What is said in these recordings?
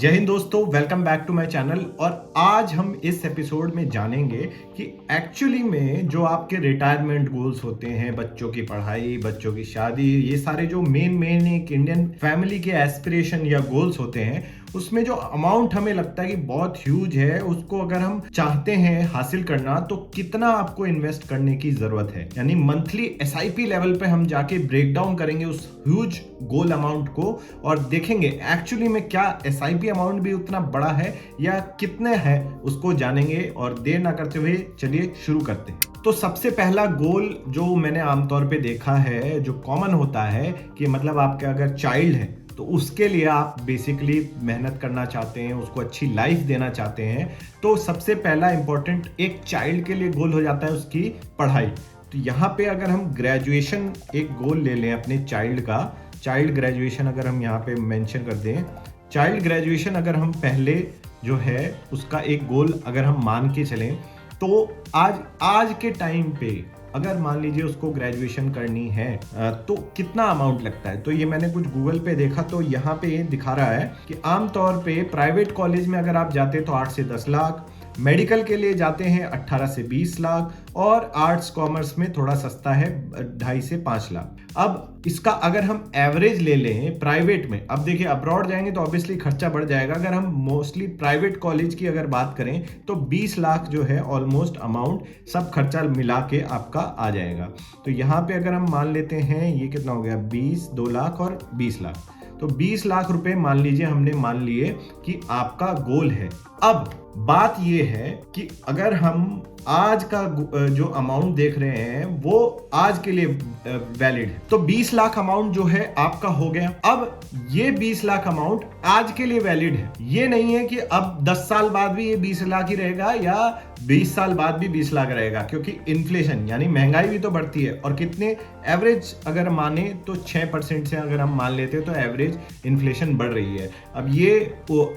जय हिंद दोस्तों, welcome back to my channel. और आज हम इस एपिसोड में जानेंगे कि एक्चुअली में जो आपके रिटायरमेंट गोल्स होते हैं, बच्चों की पढ़ाई, बच्चों की शादी, ये सारे जो मेन एक इंडियन फैमिली के एस्पिरेशन या गोल्स होते हैं, उसमें जो अमाउंट हमें लगता है कि बहुत ह्यूज है, उसको अगर हम चाहते हैं हासिल करना तो कितना आपको इन्वेस्ट करने की जरूरत है। यानी मंथली एसआईपी लेवल पे हम जाके ब्रेक डाउन करेंगे उस ह्यूज गोल अमाउंट को और देखेंगे एक्चुअली में क्या एसआईपी अमाउंट भी उतना बड़ा है या कितने है, उसको जानेंगे। और देर ना करते हुए चलिए शुरू करते हैं। तो सबसे पहला गोल जो मैंने आमतौर पे देखा है, जो कॉमन होता है कि मतलब आपके अगर चाइल्ड है तो उसके लिए आप बेसिकली मेहनत करना चाहते हैं, उसको अच्छी लाइफ देना चाहते हैं, तो सबसे पहला इंपॉर्टेंट एक चाइल्ड के लिए गोल हो जाता है उसकी पढ़ाई। तो यहाँ पे अगर हम ग्रेजुएशन एक गोल ले लें अपने चाइल्ड का, चाइल्ड ग्रेजुएशन अगर हम यहाँ पे मेंशन कर दें, चाइल्ड ग्रेजुएशन अगर हम पहले जो है उसका एक गोल अगर हम मान के चलें, तो आज के टाइम पे अगर मान लीजिए उसको ग्रेजुएशन करनी है तो कितना अमाउंट लगता है। तो ये मैंने कुछ गूगल पे देखा, तो यहाँ पे ये दिखा रहा है कि आमतौर पे प्राइवेट कॉलेज में अगर आप जाते हैं तो 8 से 10 लाख, मेडिकल के लिए जाते हैं 18 से 20 लाख, और आर्ट्स कॉमर्स में थोड़ा सस्ता है 2.5 से 5 लाख। अब इसका अगर हम एवरेज ले लें प्राइवेट में, अब देखिए अब्रॉड जाएंगे तो ऑब्वियसली खर्चा बढ़ जाएगा। अगर हम मोस्टली प्राइवेट कॉलेज की अगर बात करें तो 20 लाख जो है ऑलमोस्ट अमाउंट सब खर्चा मिला के आपका आ जाएगा। तो यहाँ पे अगर हम मान लेते हैं ये कितना हो गया, 20, 2 लाख और 20 लाख, तो 20 लाख रुपए मान लीजिए हमने मान लिए कि आपका गोल है। अब बात ये है कि अगर हम आज का जो अमाउंट देख रहे हैं वो आज के लिए वैलिड है, तो 20 लाख अमाउंट जो है आपका हो गया। अब ये 20 लाख अमाउंट आज के लिए वैलिड है, ये नहीं है कि अब 10 साल बाद भी ये 20 लाख ही रहेगा या 20 साल बाद भी 20 लाख रहेगा, क्योंकि इन्फ्लेशन यानी महंगाई भी तो बढ़ती है। और कितने एवरेज अगर माने तो 6% से अगर हम मान लेते हैं तो एवरेज इन्फ्लेशन बढ़ रही है। अब ये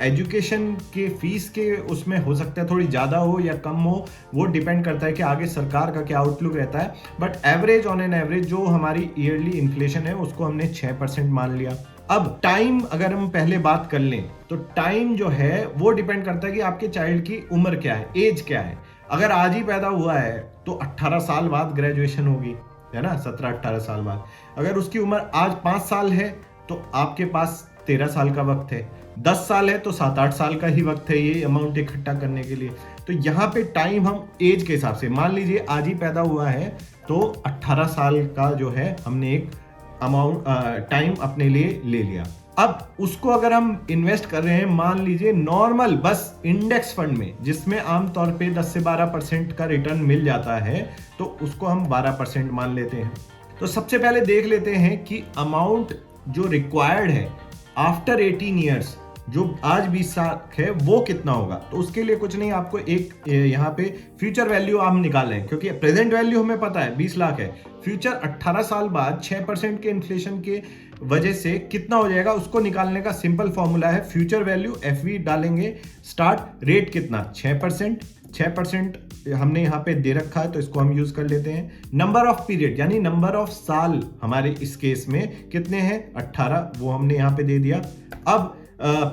एजुकेशन के फीस के उसमें हो सकता है थोड़ी ज्यादा हो या कम हो, वो डिपेंड करता है कि आगे सरकार का क्या आउटलुक रहता है। But average on an average जो हमारी ईयरली इन्फ्लेशन है उसको हमने 6% मान लिया। अब टाइम अगर हम पहले बात कर लें तो टाइम जो है वो डिपेंड करता है कि आपके चाइल्ड की उम्र क्या है, एज क्या है। अगर आज ही पैदा हुआ है तो 18 साल बाद ग्रेजुएशन होगी, है ना, 17-18 साल बाद। अगर उसकी उम्र आज 5 साल है तो आपके पास 13 साल का वक्त है, 10 साल है तो 7-8 साल का ही वक्त है ये अमाउंट इकट्ठा करने के लिए। तो यहाँ पे टाइम हम एज के हिसाब से मान लीजिए आज ही पैदा हुआ है तो 18 साल का जो है हमने एक अमाउंट टाइम अपने लिए ले लिया। अब उसको अगर हम इन्वेस्ट कर रहे हैं मान लीजिए नॉर्मल बस इंडेक्स फंड में, जिसमें आमतौर पे 10 से 12% का रिटर्न मिल जाता है, तो उसको हम 12% मान लेते हैं। तो सबसे पहले देख लेते हैं कि अमाउंट जो रिक्वायर्ड है आफ्टर 18 ईयर्स, जो आज 20 साल है, वो कितना होगा। तो उसके लिए कुछ नहीं, आपको एक यहाँ पे फ्यूचर वैल्यू हम निकाल रहे हैं, क्योंकि प्रेजेंट वैल्यू हमें पता है 20 लाख है। फ्यूचर 18 साल बाद 6% के इन्फ्लेशन के वजह से कितना हो जाएगा, उसको निकालने का सिंपल फॉर्मूला है फ्यूचर वैल्यू एफवी डालेंगे, स्टार्ट रेट कितना 6% हमने यहाँ पे दे रखा है तो इसको हम यूज कर लेते हैं। नंबर ऑफ पीरियड यानी नंबर ऑफ साल हमारे इस केस में कितने हैं 18, वो हमने यहाँ पे दे दिया। अब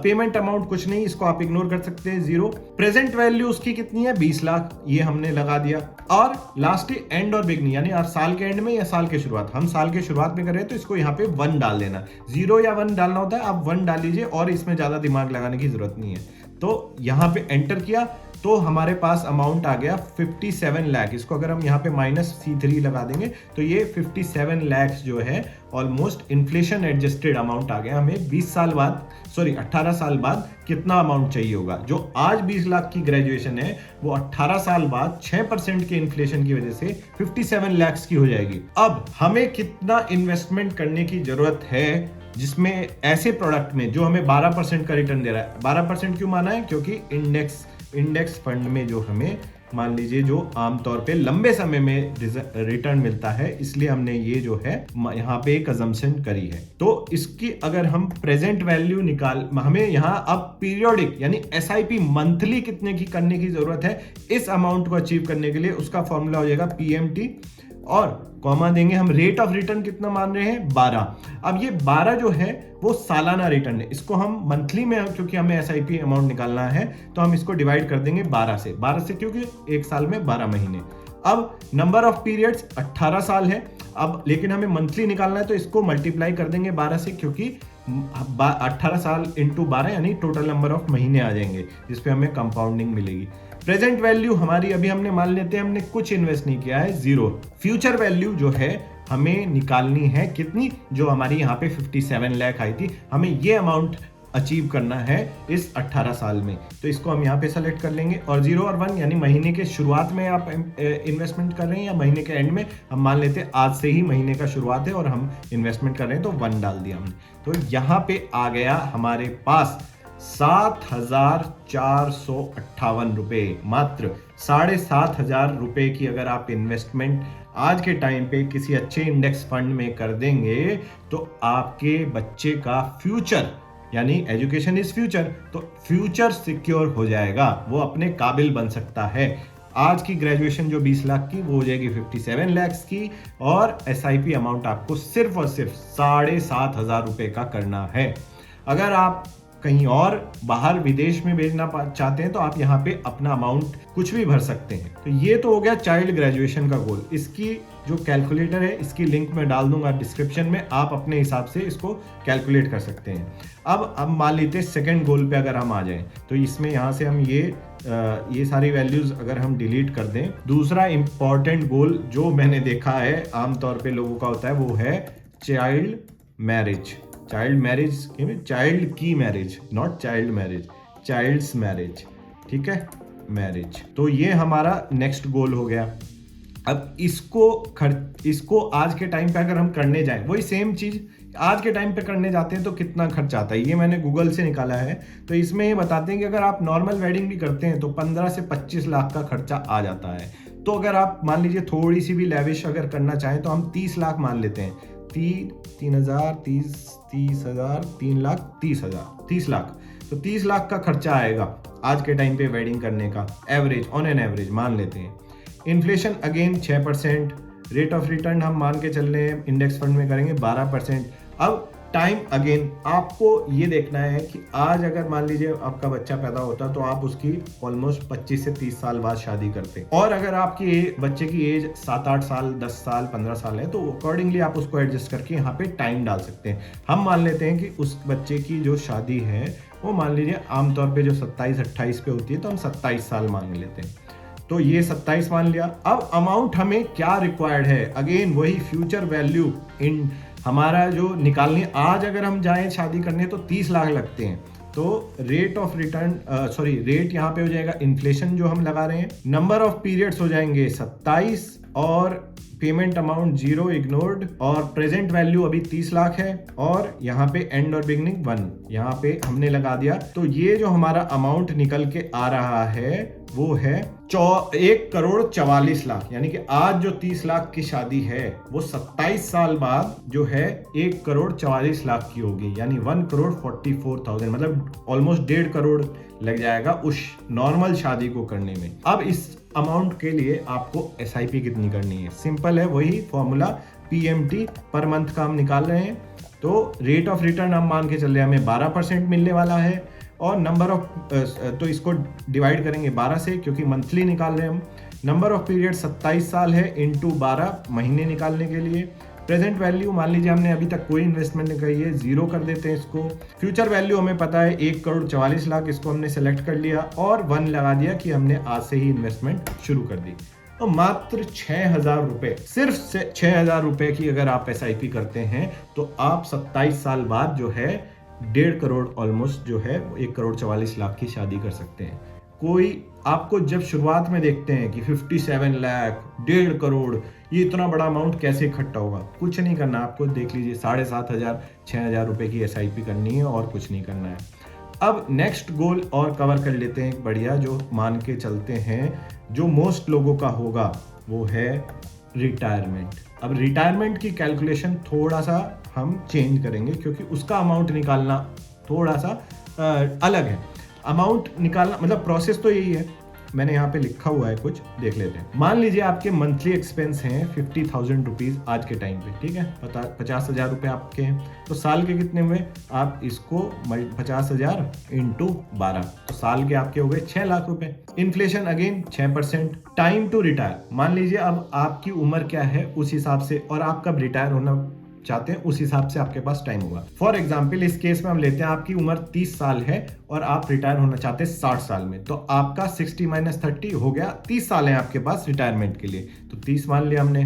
पेमेंट अमाउंट कुछ नहीं, इसको आप इग्नोर कर सकते हैं, 0। प्रेजेंट वैल्यू उसकी कितनी है 20 लाख, ये हमने लगा दिया। और लास्ट एंड और बिगनिंग यानी आप साल के एंड में या साल के शुरुआत, हम साल के शुरुआत में कर रहे हैं तो इसको यहाँ पे 1 डाल देना, 0 या 1 डालना होता है, आप 1 डाल लीजिए और इसमें ज्यादा दिमाग लगाने की जरूरत नहीं है। तो यहाँ पे एंटर किया तो हमारे पास अमाउंट आ गया 57 लाख। इसको अगर हम यहाँ पे -C3 लगा देंगे तो ये 57 लाख जो है ऑलमोस्ट इन्फ्लेशन एडजस्टेड अमाउंट आ गया। हमें 20 साल बाद 18 साल बाद कितना अमाउंट चाहिए होगा। जो आज 20 लाख की ग्रेजुएशन है वो 18 साल बाद 6% के इन्फ्लेशन की वजह से 57 लाख की हो जाएगी। अब हमें कितना इन्वेस्टमेंट करने की जरूरत है जिसमें ऐसे प्रोडक्ट में जो हमें 12% का रिटर्न दे रहा है। 12% क्यों माना है, क्योंकि इंडेक्स फंड में जो हमें मान लीजिए जो आमतौर पे लंबे समय में रिटर्न मिलता है, इसलिए हमने ये जो है यहाँ पे एक अजम्पशन करी है। तो इसकी अगर हम प्रेजेंट वैल्यू निकाल, हमें यहाँ अब पीरियोडिक यानी एसआईपी मंथली कितने की करने की जरूरत है इस अमाउंट को अचीव करने के लिए, उसका फॉर्मूला हो जाएगा पीएमटी और कॉमा देंगे, हम रेट ऑफ रिटर्न कितना मान रहे हैं 12। अब ये 12 जो है वो सालाना रिटर्न है, इसको हम मंथली में, क्योंकि हमें एसआईपी अमाउंट निकालना है तो हम इसको डिवाइड कर देंगे 12 से क्योंकि एक साल में 12 महीने। अब नंबर ऑफ पीरियड्स 18 साल है, अब लेकिन हमें मंथली निकालना है तो इसको मल्टीप्लाई कर देंगे 12 से, क्योंकि 18 साल इंटू 12 यानी टोटल नंबर ऑफ महीने आ जाएंगे, जिसपे हमें कंपाउंडिंग मिलेगी। प्रेजेंट वैल्यू हमारी अभी हमने मान लेते हैं हमने कुछ इन्वेस्ट नहीं किया है, 0। फ्यूचर वैल्यू जो है हमें निकालनी है कितनी, जो हमारी यहाँ पे 57 लाख आई थी, हमें ये अमाउंट अचीव करना है इस 18 साल में। तो इसको हम यहाँ पे सेलेक्ट कर लेंगे और 0 और 1 यानी महीने के शुरुआत में आप इन्वेस्टमेंट कर रहे हैं या महीने के एंड में, हम मान लेते हैं आज से ही महीने का शुरुआत है और हम इन्वेस्टमेंट कर रहे हैं तो 1 डाल दिया हमने। तो यहाँ पे आ गया हमारे पास 7,458 रुपए, मात्र 7,500 रुपए की अगर आप इन्वेस्टमेंट आज के टाइम पे किसी अच्छे इंडेक्स फंड में कर देंगे तो आपके बच्चे का फ्यूचर, यानी एजुकेशन इज फ्यूचर, तो फ्यूचर सिक्योर हो जाएगा, वो अपने काबिल बन सकता है। आज की ग्रेजुएशन जो 20 लाख की वो हो जाएगी 57 लाख की, और एसआईपी अमाउंट आपको सिर्फ और सिर्फ 7,500 रुपए का करना है। अगर आप कहीं और बाहर विदेश में भेजना चाहते हैं तो आप यहाँ पे अपना अमाउंट कुछ भी भर सकते हैं। तो ये तो हो गया चाइल्ड ग्रेजुएशन का गोल। इसकी जो कैलकुलेटर है इसकी लिंक मैं डाल दूंगा डिस्क्रिप्शन में, आप अपने हिसाब से इसको कैलकुलेट कर सकते हैं। अब मान लेते हैं सेकंड गोल पे अगर हम आ जाएं तो इसमें यहाँ से हम ये सारी वैल्यूज अगर हम डिलीट कर दें। दूसरा इंपॉर्टेंट गोल जो मैंने देखा है आमतौर पे लोगों का होता है वो है चाइल्ड मैरिज। चाइल्ड की marriage, not child marriage, child's marriage, ठीक है, मैरिज। तो ये हमारा नेक्स्ट गोल हो गया। अब इसको आज के टाइम पे अगर हम करने जाएं, वही सेम चीज आज के टाइम पे करने जाते हैं तो कितना खर्चा आता है, ये मैंने गूगल से निकाला है। तो इसमें ये बताते हैं कि अगर आप नॉर्मल वेडिंग भी करते हैं तो 15 से 25 लाख का खर्चा आ जाता है। तो अगर आप मान लीजिए थोड़ी सी भी लेविश अगर करना चाहें तो हम 30 लाख मान लेते हैं, 30 लाख, तो 30 लाख का खर्चा आएगा आज के टाइम पे वेडिंग करने का, एवरेज, ऑन एन एवरेज मान लेते हैं। Inflation again 6%, rate of return हम मान के चल रहे हैं इंडेक्स फंड में करेंगे 12%। अब टाइम अगेन आपको ये देखना है कि आज अगर मान लीजिए आपका बच्चा पैदा होता तो आप उसकी ऑलमोस्ट 25 से 30 साल बाद शादी करते, और अगर आपकी बच्चे की एज 7-8 साल, 10 साल, 15 साल है तो अकॉर्डिंगली आप उसको एडजस्ट करके यहाँ पे टाइम डाल सकते हैं। हम मान लेते हैं कि उस बच्चे की जो शादी है वो मान लीजिए आमतौर पर जो 27-28 पे होती है तो हम 27 साल मान लेते हैं। तो ये 27 मान लिया। अब अमाउंट हमें क्या रिक्वायर्ड है, अगेन वही फ्यूचर वैल्यू इन हमारा जो निकालनी, आज अगर हम जाएं शादी करने तो 30 लाख लगते हैं। तो रेट ऑफ रिटर्न रेट यहाँ पे हो जाएगा इन्फ्लेशन जो हम लगा रहे हैं, नंबर ऑफ पीरियड्स हो जाएंगे 27 और पेमेंट अमाउंट 0 इग्नोर्ड, और प्रेजेंट वैल्यू अभी 30 लाख है, और यहाँ पे एंड और बिगनिंग 1 यहाँ पे हमने लगा दिया। तो ये जो हमारा अमाउंट निकल के आ रहा है वो है 1,44,00,000, यानी कि आज जो 30 लाख की शादी है वो 27 साल बाद जो है 1,44,00,000 की होगी, यानी 1,44,000, मतलब ऑलमोस्ट 1.5 करोड़ लग जाएगा उस नॉर्मल शादी को करने में। अब इस अमाउंट के लिए आपको एसआईपी कितनी करनी है, सिंपल है, वही फॉर्मूला पीएमटी पर मंथ का हम निकाल रहे हैं। तो रेट ऑफ रिटर्न हम मान के चल रहे हैं हमें 12% मिलने वाला है, और नंबर ऑफ तो इसको डिवाइड करेंगे 12 से क्योंकि मंथली निकाल रहे हैं हम। नंबर ऑफ पीरियड 27 साल है इंटू 12 महीने निकालने के लिए। प्रेजेंट वैल्यू मान लीजिए हमने अभी तक कोई इन्वेस्टमेंट नहीं करी है, 0 कर देते हैं इसको। फ्यूचर वैल्यू हमें पता है 1,44,00,000, इसको हमने सेलेक्ट कर लिया और 1 लगा दिया कि हमने आज से ही इन्वेस्टमेंट शुरू कर दी। तो मात्र 6,000 रुपए, सिर्फ 6,000 रुपए की अगर आप एसआईपी करते हैं तो आप 27 साल बाद जो है 1.5 करोड़ ऑलमोस्ट जो है 1,44,00,000 की शादी कर सकते हैं। कोई आपको जब शुरुआत में देखते हैं कि 57 लाख, 1.5 करोड़, ये इतना बड़ा अमाउंट कैसे इकट्ठा होगा, कुछ नहीं करना आपको, देख लीजिए 7,500 6,000 रुपए की एसआईपी करनी है और कुछ नहीं करना है। अब नेक्स्ट गोल और कवर कर लेते हैं, बढ़िया जो मान के चलते हैं जो मोस्ट लोगों का होगा वो है रिटायरमेंट। अब रिटायरमेंट की कैलकुलेशन थोड़ा सा हम चेंज करेंगे क्योंकि उसका अमाउंट निकालना थोड़ा सा अलग है। अमाउंट निकालना मतलब प्रोसेस तो यही है, मैंने यहाँ पे लिखा हुआ है कुछ, देख लेते हैं। मान लीजिए आपके मंथली एक्सपेंस हैं 50,000 रुपीज आज के टाइम पे, ठीक है, 50,000 रुपए आपके हैं, तो साल के कितने हुए, आप इसको 50,000 इंटू 12, तो साल के आपके हो गए 6 लाख रुपए। Inflation again 6%। Time to retire, मान लीजिए अब आपकी उम्र क्या है उस हिसाब से, और आप कब रिटायर होना चाहते हैं उस हिसाब से आपके पास टाइम होगा। फॉर एग्जाम्पल इस केस में हम लेते हैं आपकी उम्र 30 साल है और आप रिटायर होना चाहते हैं 60 साल में, तो आपका 60 - 30 हो गया, 30 साल है आपके पास रिटायरमेंट के लिए, तो 30 मान लिया हमने।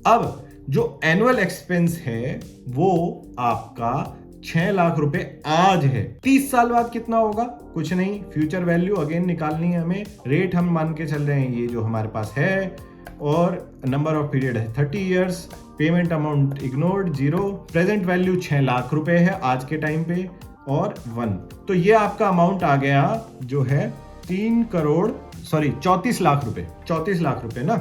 अब जो एनुअल एक्सपेंस है वो आपका 6 लाख रुपए आज है, 30 साल बाद कितना होगा, कुछ नहीं, फ्यूचर वैल्यू अगेन निकालनी है हमें, रेट हम मान के चल रहे हैं ये जो हमारे पास है, और नंबर ऑफ पीरियड है 30 years, payment amount ignored 0, present value 6 lakh रुपए है आज के टाइम पे, और 1, तो ये आपका अमाउंट आ गया जो है 34 लाख रुपए, 34 लाख रुपए ना,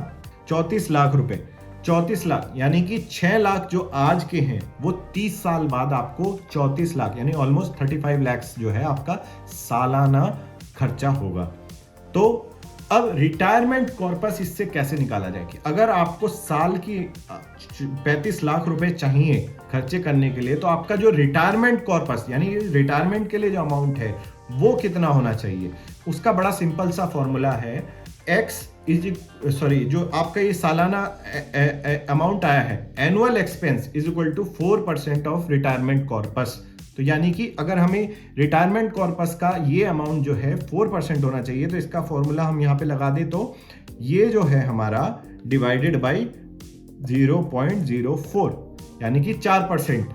34 लाख रुपए, 34 लाख, यानी कि 6 लाख जो आज के हैं वो 30 साल बाद आपको 34 लाख यानी ऑलमोस्ट 35 लाख जो है आपका सालाना खर्चा होगा। तो अब रिटायरमेंट कॉर्पस इससे कैसे निकाला जाए कि अगर आपको साल की 35 लाख रुपए चाहिए खर्चे करने के लिए, तो आपका जो रिटायरमेंट कॉर्पस यानी रिटायरमेंट के लिए जो अमाउंट है वो कितना होना चाहिए, उसका बड़ा सिंपल सा फॉर्मूला है, जो आपका ये सालाना अमाउंट आया है, annual expense is equal to 4% of retirement corpus. तो यानी कि अगर हमें रिटायरमेंट कॉर्पस का ये अमाउंट जो है 4% होना चाहिए, तो इसका फॉर्मूला हम यहाँ पे लगा दें, तो ये जो है हमारा डिवाइडेड बाय 0.04 यानी कि 4%,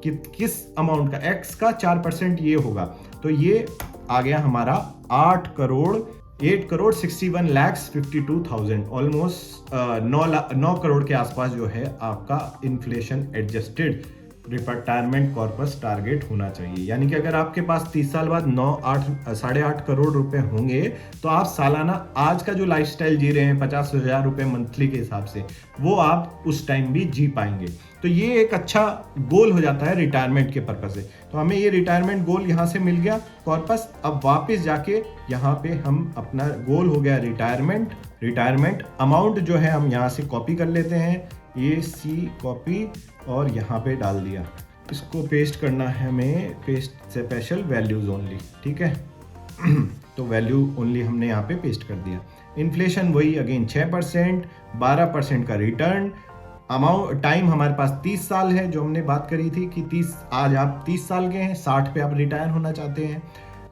किस अमाउंट का, एक्स का 4% ये होगा, तो ये आ गया हमारा 8 करोड़ 61 lakhs 52,000, ऑलमोस्ट 9 करोड़ के आसपास जो है आपका inflation adjusted retirement corpus target होना चाहिए। यानी कि अगर आपके पास 30 साल बाद 8.5 करोड़ रुपए होंगे, तो आप सालाना आज का जो लाइफस्टाइल जी रहे हैं 50,000 रुपए मंथली के हिसाब से, वो आप उस टाइम भी जी पाएंगे। तो ये एक अच्छा गोल हो जाता है रिटायरमेंट के पर्पस से। तो हमें ये रिटायरमेंट गोल यहाँ से मिल गया कॉर्पस। अब वापस जाके यहाँ पे हम अपना गोल हो गया रिटायरमेंट अमाउंट जो है हम यहाँ से कॉपी कर लेते हैं, ये सी कॉपी और यहाँ पे डाल दिया, इसको पेस्ट करना है हमें, पेस्ट स्पेशल वैल्यूज ओनली, ठीक है। तो वैल्यू ओनली हमने यहाँ पे पेस्ट कर दिया। इन्फ्लेशन वही अगेन 6%, 12% का रिटर्न, अमाउंट टाइम हमारे पास 30 साल है, जो हमने बात करी थी कि आज आप 30 साल के हैं, 60 पे आप रिटायर होना चाहते हैं।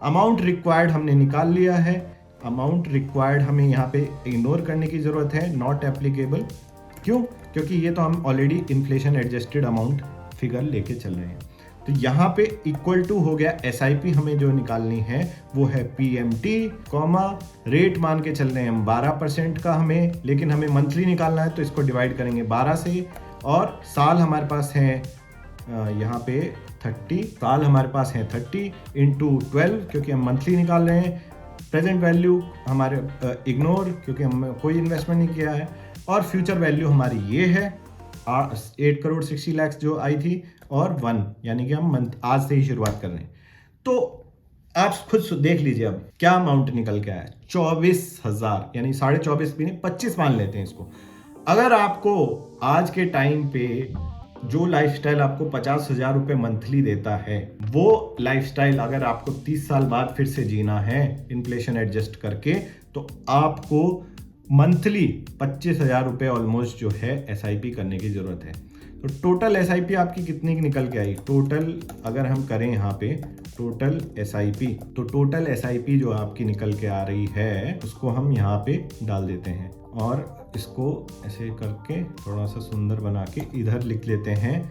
अमाउंट रिक्वायर्ड हमने निकाल लिया है, अमाउंट रिक्वायर्ड हमें यहाँ पे इग्नोर करने की जरूरत है, नॉट एप्लीकेबल, क्यों, क्योंकि ये तो हम already inflation adjusted amount figure लेके चल रहे हैं। तो यहाँ पे इक्वल टू हो गया SIP, हमें जो निकालनी है वो है PMT, रेट मान के चल रहे हैं हम 12% का हमें, लेकिन हमें मंथली निकालना है तो इसको डिवाइड करेंगे 12 से, और साल हमारे पास है यहाँ पे 30, साल हमारे पास है 30 इंटू 12, क्योंकि हम मंथली निकाल रहे हैं। प्रेजेंट वैल्यू हमारे इग्नोर, क्योंकि हम कोई इन्वेस्टमेंट नहीं किया है, और फ्यूचर वैल्यू हमारी ये है 8 करोड़ 60 लाख जो आई थी, और 1 यानी कि हम आज से ही शुरुआत कर रहे हैं। तो आप खुद देख लीजिए अब क्या अमाउंट निकल के आया, 24,000 यानी 24.5 भी नहीं, 25 मान लेते हैं इसको। अगर आपको आज के टाइम पे जो लाइफस्टाइल आपको 50,000 रुपए मंथली देता है, वो लाइफस्टाइल अगर आपको 30 साल बाद फिर से जीना है इन्फ्लेशन एडजस्ट करके, तो आपको मंथली 25,000 रुपए ऑलमोस्ट जो है SIP करने की जरूरत है। तो टोटल SIP आपकी कितनी की निकल के आई, टोटल अगर हम करें यहाँ पे टोटल SIP, तो टोटल SIP जो आपकी निकल के आ रही है उसको हम यहाँ पे डाल देते हैं, और इसको ऐसे करके थोड़ा सा सुंदर बना के इधर लिख लेते हैं,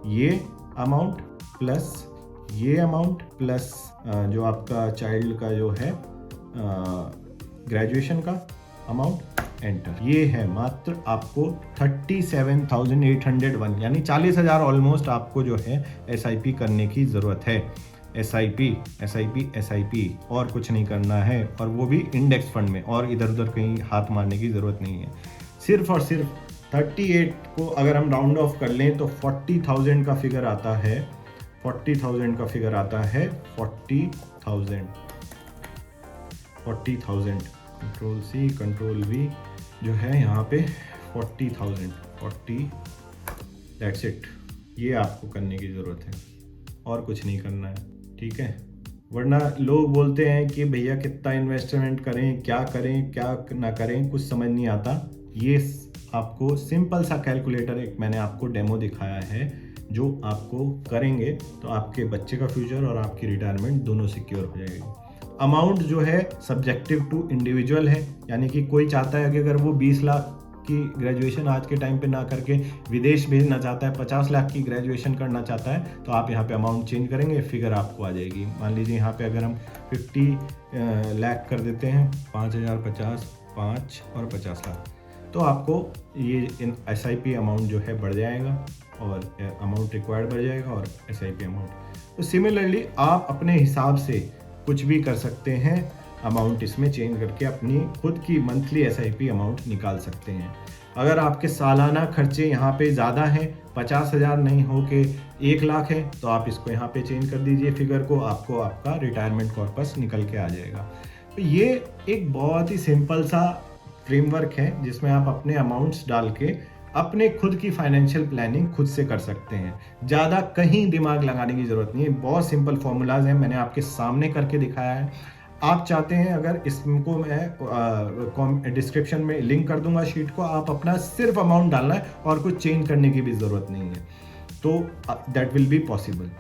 ये अमाउंट प्लस ये अमाउंट प्लस जो आपका चाइल्ड का जो है ग्रेजुएशन का अमाउंट, एंटर। ये है मात्र आपको 37,801 यानी 40,000 ऑलमोस्ट आपको जो है SIP करने की ज़रूरत है। SIP और कुछ नहीं करना है, और वो भी इंडेक्स फंड में, और इधर उधर कहीं हाथ मारने की ज़रूरत नहीं है। सिर्फ और सिर्फ 38 को अगर हम राउंड ऑफ कर लें तो 40,000 का फिगर आता है, 40,000 का फिगर आता है, 40,000 कंट्रोल सी कंट्रोल वी जो है यहाँ पे 40,000 40 दैट्स इट। ये आपको करने की ज़रूरत है और कुछ नहीं करना है, ठीक है। वरना लोग बोलते हैं कि भैया कितना इन्वेस्टमेंट करें, क्या करें क्या ना करें, कुछ समझ नहीं आता। ये आपको सिंपल सा कैलकुलेटर एक मैंने आपको डेमो दिखाया है, जो आपको करेंगे तो आपके बच्चे का फ्यूचर और आपकी रिटायरमेंट दोनों सिक्योर हो जाएगी। अमाउंट जो है सब्जेक्टिव टू इंडिविजुअल है, यानी कि कोई चाहता है कि अगर वो 20 लाख की ग्रेजुएशन आज के टाइम पे ना करके विदेश भेजना चाहता है, 50 लाख की ग्रेजुएशन करना चाहता है, तो आप यहाँ पे अमाउंट चेंज करेंगे, फिगर आपको आ जाएगी। मान लीजिए यहाँ पे अगर हम 50 लाख कर देते हैं, 5,000 50 5 और 50 लाख, तो आपको ये SIP अमाउंट जो है बढ़ जाएगा और अमाउंट रिक्वायर्ड बढ़ जाएगा और SIP अमाउंट। तो सिमिलरली आप अपने हिसाब से कुछ भी कर सकते हैं, अमाउंट इसमें चेंज करके अपनी खुद की मंथली SIP अमाउंट निकाल सकते हैं। अगर आपके सालाना खर्चे यहाँ पे ज़्यादा हैं, 50,000 नहीं हो के 1 लाख है, तो आप इसको यहाँ पे चेंज कर दीजिए फिगर को, आपको आपका रिटायरमेंट कॉर्पस निकल के आ जाएगा। तो ये एक बहुत ही सिंपल सा फ्रेमवर्क है जिसमें आप अपने अमाउंट्स डाल के अपने खुद की फाइनेंशियल प्लानिंग खुद से कर सकते हैं। ज़्यादा कहीं दिमाग लगाने की ज़रूरत नहीं है, बहुत सिंपल फॉर्मूलाज हैं, मैंने आपके सामने करके दिखाया है। आप चाहते हैं अगर इसको मैं डिस्क्रिप्शन में लिंक कर दूंगा शीट को, आप अपना सिर्फ अमाउंट डालना है और कुछ चेंज करने की भी ज़रूरत नहीं है, तो दैट विल बी पॉसिबल।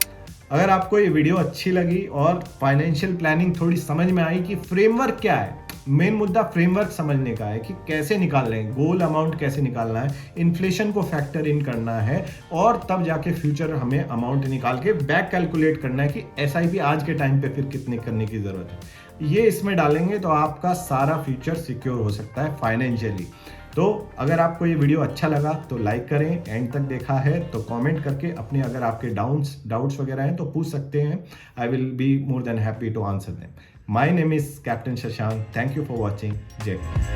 अगर आपको ये वीडियो अच्छी लगी और फाइनेंशियल प्लानिंग थोड़ी समझ में आई कि फ्रेमवर्क क्या है, मेन मुद्दा फ्रेमवर्क समझने का है कि कैसे निकाल रहे हैं, गोल अमाउंट कैसे निकालना है, इन्फ्लेशन को फैक्टर इन करना है, और तब जाके फ्यूचर हमें अमाउंट निकाल के बैक कैलकुलेट करना है कि SIP आज के टाइम पे फिर कितने करने की ज़रूरत है। ये इसमें डालेंगे तो आपका सारा फ्यूचर सिक्योर हो सकता है फाइनेंशियली। तो अगर आपको ये वीडियो अच्छा लगा तो लाइक करें, एंड तक देखा है तो कमेंट करके अपने अगर आपके डाउट्स वगैरह हैं तो पूछ सकते हैं। I will be more than happy to answer them. My name is captain Shashank. Thank you for watching. जय हिंद।